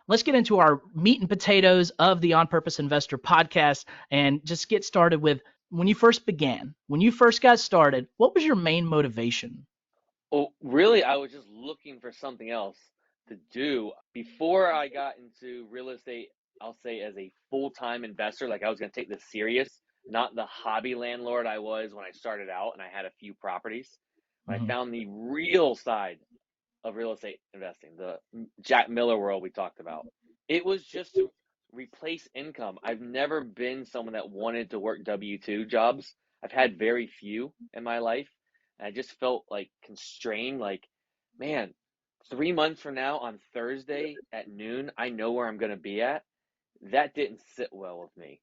let's get into our meat and potatoes of the On Purpose Investor podcast and just get started with when you first began, when you first got started, what was your main motivation? Well, really, I was just looking for something else to do. Before I got into real estate, I'll say as a full-time investor, like I was going to take this serious, not the hobby landlord I was when I started out and I had a few properties. When I Mm-hmm. found the real side of real estate investing, the Jack Miller world we talked about, it was just to replace income. I've never been someone that wanted to work W-2 jobs. I've had very few in my life. And I just felt like constrained, like, man, 3 months from now on Thursday at noon, I know where I'm going to be at. That didn't sit well with me.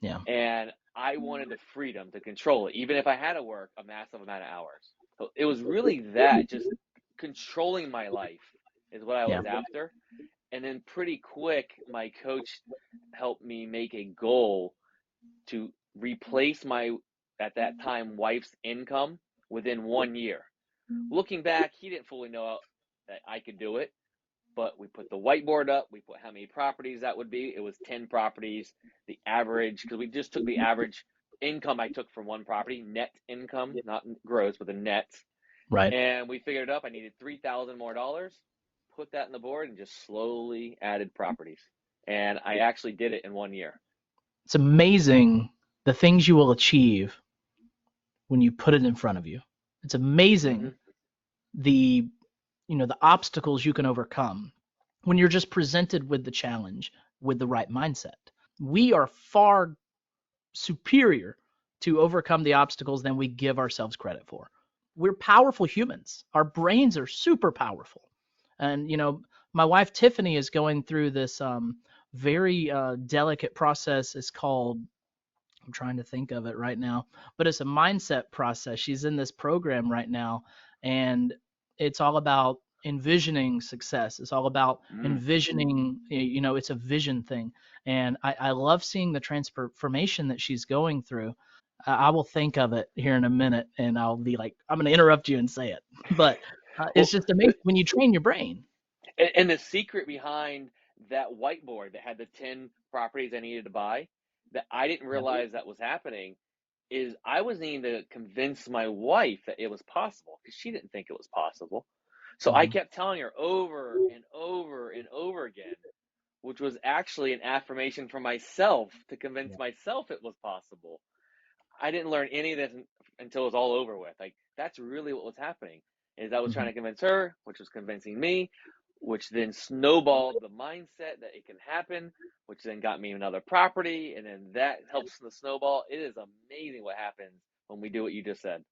Yeah. And I wanted the freedom to control it, even if I had to work a massive amount of hours. So it was really that, just controlling my life is what I Yeah. was after. And then pretty quick, my coach helped me make a goal to replace my, at that time, wife's income within 1 year. Looking back, he didn't fully know that I could do it, but we put the whiteboard up. We put how many properties that would be. It was 10 properties. The average, because we just took the average income I took from one property, net income, not gross, but the net. Right. And we figured it up. I needed $3,000 more dollars, put that in the board, and just slowly added properties. And I actually did it in 1 year. It's amazing the things you will achieve when you put it in front of you. It's Mm-hmm. amazing the the obstacles you can overcome when you're just presented with the challenge with the right mindset. We are far superior to overcome the obstacles than we give ourselves credit for. We're powerful humans. Our brains are super powerful. And my wife Tiffany is going through this very delicate process. It's called, I'm trying to think of it right now, but it's a mindset process. She's in this program right now, and it's all about envisioning success. It's all about Mm. envisioning, it's a vision thing. And I love seeing the transformation that she's going through. I will think of it here in a minute, and I'll be like, I'm going to interrupt you and say it. But it's Well, just amazing when you train your brain. and the secret behind that whiteboard that had the 10 properties I needed to buy that I didn't Yeah. realize that was happening is I was needing to convince my wife that it was possible because she didn't think it was possible. So I Mm-hmm. kept telling her over and over and over again, which was actually an affirmation for myself to convince Yeah. myself it was possible. I didn't learn any of this until it was all over with. Like that's really what was happening. Is I was trying Mm-hmm. to convince her, which was convincing me, which then snowballed the mindset that it can happen, which then got me another property, and then that helps the snowball. It is amazing what happens when we do what you just said.